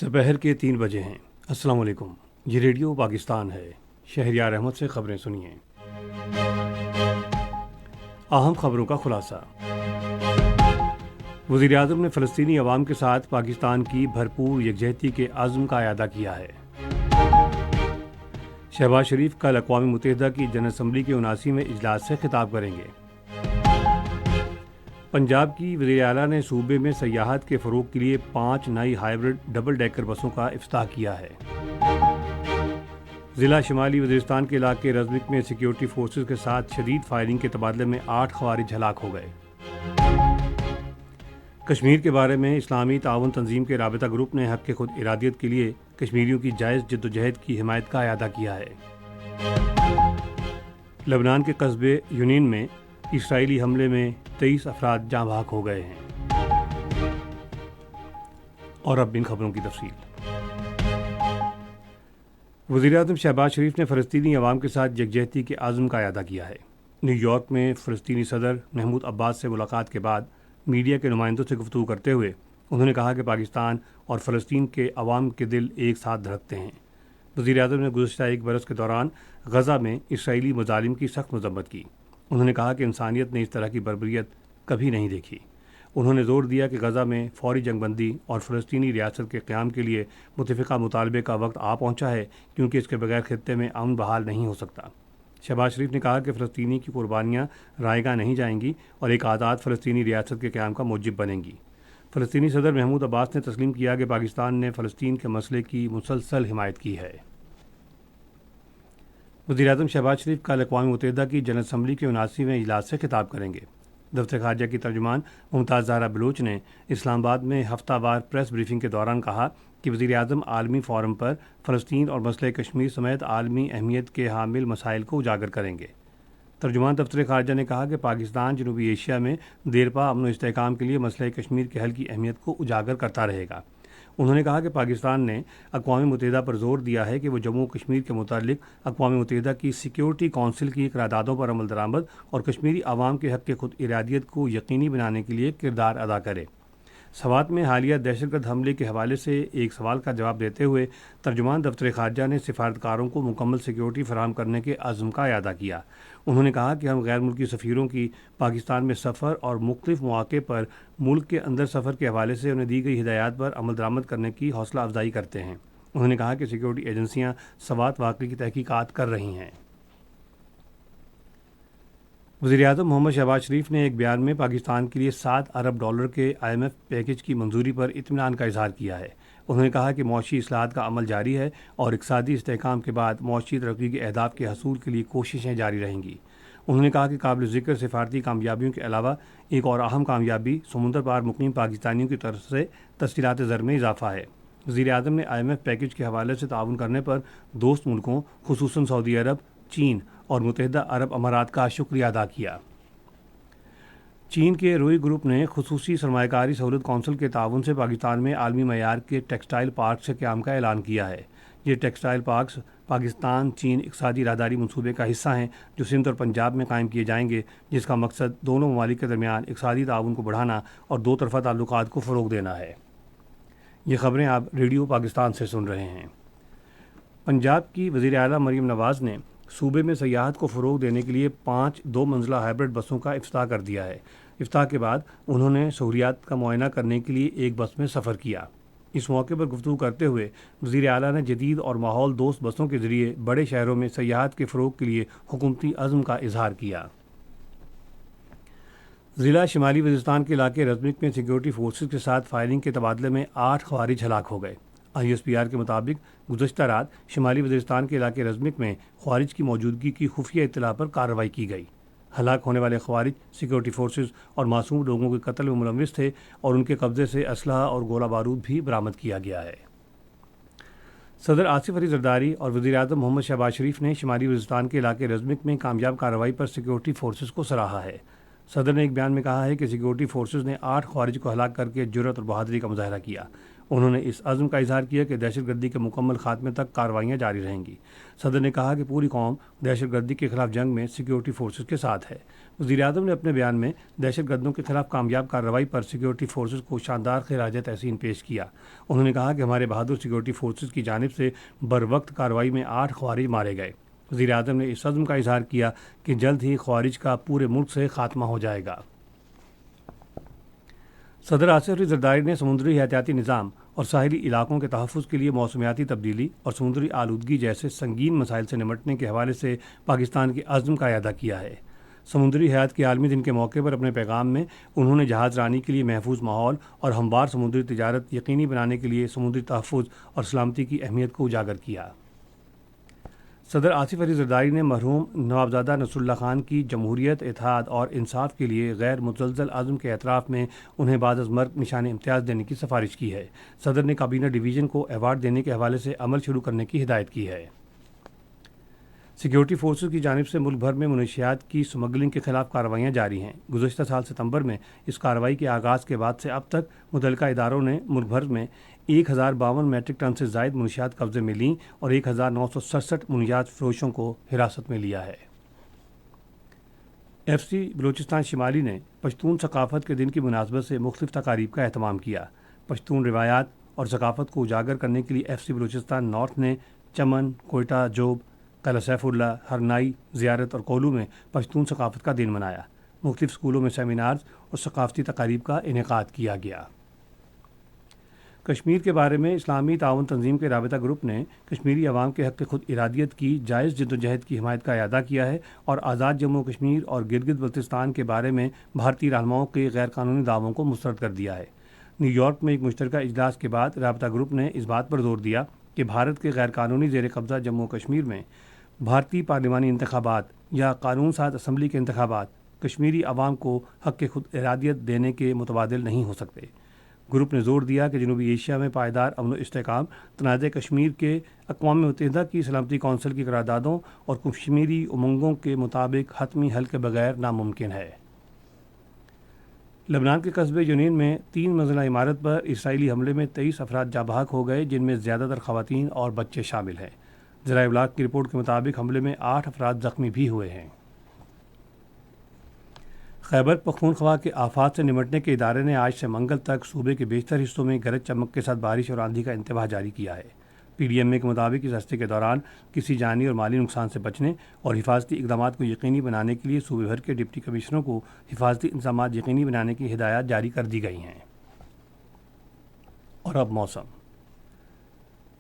दोपहर के 3 बजे हैं। अस्सलाम वालेकुम। ये रेडियो पाकिस्तान है। शहरियार अहमद से खबरें सुनिए। अहम खबरों का खुलासा। वज़ीर आज़म ने फ़लस्तीनी अवाम के साथ पाकिस्तान की भरपूर यकजहती के अज़्म का इआदा किया है। शहबाज शरीफ कल अक़वाम मुत्तहिदा की जनरल असम्बली के 79वें इजलास से खिताब करेंगे। पंजाब की वज़ीर आला ने सूबे में सयाहत के फ़रोग़ के लिए 5 नई हाइब्रिड डबल डेकर बसों का इफ्ताह किया है। ज़िला शिमाली वज़ीरिस्तान के इलाके रज़मिक में सिक्योरिटी फोर्सेस के साथ शदीद फायरिंग के तबादले में 8 ख़वारिज हलाक हो गए। कश्मीर के बारे में इस्लामी ताउन तंजीम के राबिता ग्रुप ने हक़ खुद इरादियत के लिए कश्मीरियों की जायज़ जद्दोजहद की हिमायत का इआदा किया है। लबनान के कस्बे यूनिन में इसराइली हमले में 23 अफराद जाँ बहक हो गए हैं। और अब इन खबरों की तफसील। वज़ीर आज़म शहबाज शरीफ ने फ़लस्तीनी अवाम के साथ यकजहती के आज़म का इआदा किया है। न्यूयॉर्क में फ़लस्तीनी सदर महमूद अब्बास से मुलाकात के बाद मीडिया के नुमाइंदों से गुफ्तगू करते हुए उन्होंने कहा कि पाकिस्तान और फ़लस्तीन के अवाम के दिल एक साथ धड़कते हैं। वज़ीर आज़म ने गुज़श्ता 1 बरस के दौरान गज़ा में इसराइली मज़ालिम की सख्त मज़म्मत की। उन्होंने कहा कि इंसानियत ने इस तरह की बर्बरियत कभी नहीं देखी। उन्होंने ज़ोर दिया कि गज़ा में फ़ौरी जंगबंदी और फ़लस्तीनी रियासत के क़याम के लिए मुत्तफ़िक़ा मुतालबे का वक्त आ पहुँचा है, क्योंकि इसके बगैर खित्ते में अमन बहाल नहीं हो सकता। शहबाज शरीफ ने कहा कि फ़लस्तीनी की कुर्बानियाँ रायगा नहीं जाएंगी और एक आज़ाद फ़लस्तीनी रियासत के क़याम का मूजिब बनेंगी। फ़लस्तीनी सदर महमूद अब्बास ने तस्लीम किया कि पाकिस्तान ने फ़लस्तीन के मसले की मुसलसल हिमायत की है। वज़ीर आज़म शहबाज शरीफ कल अक़वाम मुत्तहिदा की जनरल असम्बली के 79वें इजलास से खिताब करेंगे। दफ्तर ख़ारजा की तर्जुमान मुमताज़ ज़हरा बलूच ने इस्लामाबाद में हफ्तावार प्रेस ब्रीफिंग के दौरान कहा कि वज़ीर आज़म आलमी फ़ोरम पर फ़लस्तीन और मसले कश्मीर समेत आलमी अहमियत के हामिल मसाइल को उजागर करेंगे। तर्जुमान दफ्तर ख़ारजा ने कहा कि पाकिस्तान जनूबी एशिया में देरपा अमन व इस्तेहकाम के लिए मसले कश्मीर के हल की अहमियत को उजागर करता रहेगा। उन्होंने कहा कि पाकिस्तान ने अक़वाम मुत्तहिदा पर जोर दिया है कि वो जम्मू कश्मीर के मुतालिक अक़वाम मुत्तहिदा की सिक्योरिटी काउंसिल की करारदादों पर अमल दरामद और कश्मीरी आवाम के हक़ खुद इरादियत को यकीनी बनाने के लिए किरदार अदा करे। सवात में हालिया दहशतगर्द हमले के हवाले से एक सवाल का जवाब देते हुए तर्जुमान दफ्तर ख़ारजा ने सिफारतकारों को मुकम्मल सिक्योरिटी फराहम करने के अज़्म का इआदा किया। उन्होंने कहा कि हम गैर मुल्की सफ़ीरों की पाकिस्तान में सफ़र और मुख्तलिफ मौक़े पर मुल्क के अंदर सफ़र के हवाले से उन्हें दी गई हिदायत पर अमल दरामद करने की हौसला अफजाई करते हैं। उन्होंने कहा कि सिक्योरिटी एजेंसियाँ सवात वाक़े की तहकीकात कर रही हैं। वज़ीर आज़म मोहम्मद शहबाज शरीफ ने एक बयान में पाकिस्तान के लिए $7 अरब के IMF पैकेज की मंजूरी पर इत्मीनान का इजहार किया है। उन्होंने कहा कि मौशी इस्लाहात का अमल जारी है और इक़्तिसादी इस्तेहकाम के बाद मौशी तरक्की के अहदाफ के हसूल के लिए कोशिशें जारी रहेंगी। उन्होंने कहा कि काबिल ज़िक्र सिफारती कामयाबियों के अलावा एक और अहम कामयाबी समुंदर पार मुक़ीम पाकिस्तानियों की तरफ से तस्हीलात ज़र में इजाफ़ा है। वज़ीर आज़म ने IMF पैकेज के हवाले से ताउन करने पर दोस्त मुल्कों खुसूसन सऊदी अरब, चीन और मुत्तहिदा अरब अमारात का शुक्रिया अदा किया। चीन के रोई ग्रुप ने खुसूसी सरमायाकारी सहूलत कौंसिल के ताउन से पाकिस्तान में आलमी मयार के टेक्सटाइल पार्क से क़याम का ऐलान किया है। ये टेक्सटाइल पार्क्स पाकिस्तान चीन इक़्तिसादी राहदारी मनसूबे का हिस्सा हैं, जो सिंध और पंजाब में कायम किए जाएंगे, जिसका मकसद दोनों ममालिक के दरमियान इक़्तिसादी ताउन को बढ़ाना और दो तरफ़ा ताल्लुकात को फ़रोग़ देना है। ये ख़बरें आप रेडियो पाकिस्तान से सुन रहे हैं। पंजाब की वज़ीर आला मरीम नवाज़ ने सूबे में सयाहत को फ़रोग़ देने के लिए 5 2 मंजिला हाइब्रिड बसों का इफ्ताह कर दिया है। इफ्ताह के बाद उन्होंने सहूलियात का मुआयना करने के लिए एक बस में सफ़र किया। इस मौके पर गुफ्तगू करते हुए वज़ीर आला ने जदीद और माहौल दोस्त बसों के ज़रिए बड़े शहरों में सयाहत के फ़रोग़ के लिए हुकूमती अज़्म का इजहार किया। ज़िला शिमाली वज़ीरिस्तान के इलाके रज़मिक में सिक्योरिटी फोर्सेस के साथ फायरिंग के तबादले में 8 ख़वारिज हलाक हो गए। ISPR के मुताबिक गुज़श्ता रात शिमाली वज़ीरिस्तान के इलाके रज़मिक में ख़वारिज की मौजूदगी की खुफिया इत्तला पर कार्रवाई की गई। हलाक होने वाले ख़वारिज सिक्योरिटी फोर्सेस और मासूम लोगों के कत्ल में मुलव्विस थे और उनके कब्ज़े से असलहा और गोला बारूद भी बरामद किया गया है। सदर आसिफ अली ज़रदारी और वज़ीर आज़म मोहम्मद शहबाज शरीफ ने शिमाली वज़ीरिस्तान के इलाके रज़मिक में कामयाब कार्रवाई पर सिक्योरिटी फोर्सेस को सराहा है। صدر نے ایک بیان میں کہا ہے کہ سیکیورٹی فورسز نے 8 خوارج کو ہلاک کر کے جرأت اور بہادری کا مظاہرہ کیا۔ انہوں نے اس عزم کا اظہار کیا کہ دہشت گردی کے مکمل خاتمے تک کارروائیاں جاری رہیں گی۔ صدر نے کہا کہ پوری قوم دہشت گردی کے خلاف جنگ میں سیکیورٹی فورسز کے ساتھ ہے۔ وزیر اعظم نے اپنے بیان میں دہشت گردوں کے خلاف کامیاب کارروائی پر سیکیورٹی فورسز کو شاندار خراج تحسین پیش کیا۔ انہوں نے کہا کہ ہمارے بہادر سیکیورٹی فورسز کی جانب سے بروقت کارروائی میں 8 خوارج مارے گئے۔ وزیر اعظم نے اس عزم کا اظہار کیا کہ جلد ہی خوارج کا پورے ملک سے خاتمہ ہو جائے گا۔ صدر آصف علی زرداری نے سمندری حیاتیاتی نظام اور ساحلی علاقوں کے تحفظ کے لیے موسمیاتی تبدیلی اور سمندری آلودگی جیسے سنگین مسائل سے نمٹنے کے حوالے سے پاکستان کے عزم کا اعادہ کیا ہے۔ سمندری حیات کے عالمی دن کے موقع پر اپنے پیغام میں انہوں نے جہاز رانی کے لیے محفوظ ماحول اور ہموار سمندری تجارت یقینی بنانے کے لیے سمندری تحفظ اور سلامتی کی اہمیت کو اجاگر کیا۔ صدر آصف علی زرداری نے مرحوم نوابزادہ نصر اللہ خان کی جمہوریت، اتحاد اور انصاف کے لیے غیر متزلزل عزم کے اعتراف میں انہیں بعد از مرگ نشان امتیاز دینے کی سفارش کی ہے۔ صدر نے کابینہ ڈویژن کو ایوارڈ دینے کے حوالے سے عمل شروع کرنے کی ہدایت کی ہے۔ سیکیورٹی فورسز کی جانب سے ملک بھر میں منشیات کی سمگلنگ کے خلاف کارروائیاں جاری ہیں۔ گزشتہ سال ستمبر میں اس کارروائی کے آغاز کے بعد سے اب تک متعلقہ اداروں نے ملک بھر میں 1052 میٹرک ٹن سے زائد منشیات قبضے میں لیں اور 1967 منشیات فروشوں کو حراست میں لیا ہے۔ ایف سی بلوچستان شمالی نے پشتون ثقافت کے دن کی مناسبت سے مختلف تقاریب کا اہتمام کیا۔ پشتون روایات اور ثقافت کو اجاگر کرنے کے لیے ایف سی بلوچستان نارتھ نے چمن، کوئٹہ، جوب، قلعہ سیف اللہ، ہرنائی، زیارت اور کولو میں پشتون ثقافت کا دن منایا۔ مختلف اسکولوں میں سیمینارز اور ثقافتی تقاریب کا انعقاد کیا گیا۔ کشمیر کے بارے میں اسلامی تعاون تنظیم کے رابطہ گروپ نے کشمیری عوام کے حق خود ارادیت کی جائز جدوجہد کی حمایت کا اعادہ کیا ہے اور آزاد جموں و کشمیر اور گلگت بلتستان کے بارے میں بھارتی رہنماؤں کے غیر قانونی دعووں کو مسترد کر دیا ہے۔ نیو یارک میں ایک مشترکہ اجلاس کے بعد رابطہ گروپ نے اس بات پر زور دیا کہ بھارت کے غیر قانونی زیر قبضہ جموں و کشمیر میں بھارتی پارلیمانی انتخابات یا قانون ساز اسمبلی کے انتخابات کشمیری عوام کو حق خود ارادیت دینے کے متبادل نہیں ہو سکتے۔ گروپ نے زور دیا کہ جنوبی ایشیا میں پائیدار امن و استحکام تنازع کشمیر کے اقوام متحدہ کی سلامتی کونسل کی قراردادوں اور کشمیری امنگوں کے مطابق حتمی حل کے بغیر ناممکن ہے۔ لبنان کے قصبے جنین میں 3 منزلہ عمارت پر اسرائیلی حملے میں 23 افراد جاں بحق ہو گئے، جن میں زیادہ تر خواتین اور بچے شامل ہیں۔ ذرائع ابلاغ کی رپورٹ کے مطابق حملے میں 8 افراد زخمی بھی ہوئے ہیں۔ خیبر پختونخوا کے آفات سے نمٹنے کے ادارے نے آج سے منگل تک صوبے کے بیشتر حصوں میں گرج چمک کے ساتھ بارش اور آندھی کا انتباہ جاری کیا ہے۔ پی ڈی ایم اے کے مطابق اس عرصے کے دوران کسی جانی اور مالی نقصان سے بچنے اور حفاظتی اقدامات کو یقینی بنانے کے لیے صوبے بھر کے ڈپٹی کمشنروں کو حفاظتی انتظامات یقینی بنانے کی ہدایات جاری کر دی گئی ہیں۔ اور اب موسم۔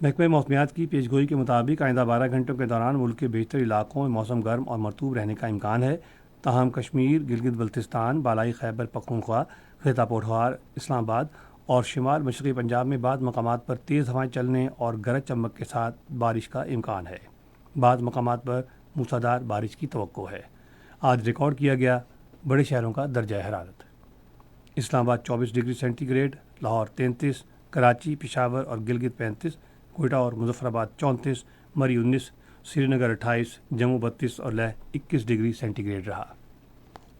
محکمہ موسمیات کی پیشگوئی کے مطابق آئندہ 12 گھنٹوں کے دوران ملک کے بیشتر علاقوں میں موسم گرم اور مرطوب رہنے کا امکان ہے، تاہم کشمیر، گلگت بلتستان، بالائی خیبر پختونخوا، خطہ پوٹھوہار، اسلام آباد اور شمال مشرقی پنجاب میں بعض مقامات پر تیز ہوائیں چلنے اور گرج چمک کے ساتھ بارش کا امکان ہے۔ بعض مقامات پر موسلادھار بارش کی توقع ہے۔ آج ریکارڈ کیا گیا بڑے شہروں کا درجہ حرارت: Islamabad 24 degree centigrade, Lahore 33، Karachi, Peshawar اور گلگت 35، کوئٹہ اور مظفر آباد 34، مری 19، سری نگر 28، جموں 32 اور لیہ 21 ڈگری سینٹی گریڈ رہا۔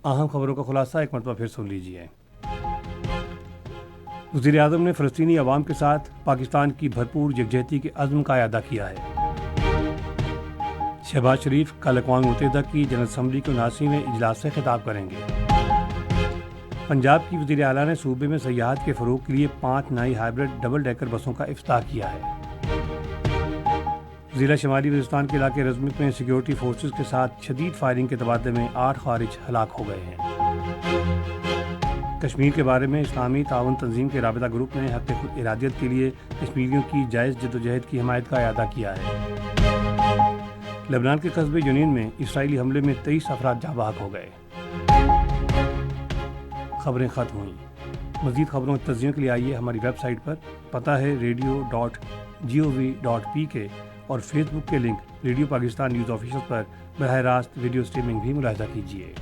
اہم خبروں کا خلاصہ ایک مرتبہ پھر سن لیجیے۔ وزیر اعظم نے فلسطینی عوام کے ساتھ پاکستان کی بھرپور یکجہتی کے عزم کا اعادہ کیا ہے۔ شہباز شریف کل اقوام متحدہ کی جنرل اسمبلی کے 79ویں اجلاس سے خطاب کریں گے۔ پنجاب کی وزیر اعلیٰ نے صوبے میں سیاحت کے فروغ کے لیے 5 نئی ہائیبرڈ ڈبل ڈیکر بسوں کا افتتاح کیا ہے۔ ضلع شمالی وزیرستان کے علاقے رزمک میں سیکیورٹی فورسز کے ساتھ شدید فائرنگ کے تبادلے میں 8 خوارج ہلاک ہو گئے ہیں۔ کشمیر کے بارے میں اسلامی تعاون تنظیم کے رابطہ گروپ نے حق خود ارادیت کے لیے کشمیریوں کی جائز جدوجہد کی حمایت کا اعادہ کیا ہے۔ لبنان کے قصبے جنین میں اسرائیلی حملے میں 23 افراد جاں بحق ہو گئے۔ خبریں ختم ہوئیں۔ مزید خبروں اور تجزیوں کے لیے آئیے ہماری ویب سائٹ پر، پتہ ہے radio.gov.pk، اور فیس بک کے link radio Pakistan news official پر براہ راست ویڈیو سٹریمنگ بھی ملاحظہ کیجیے۔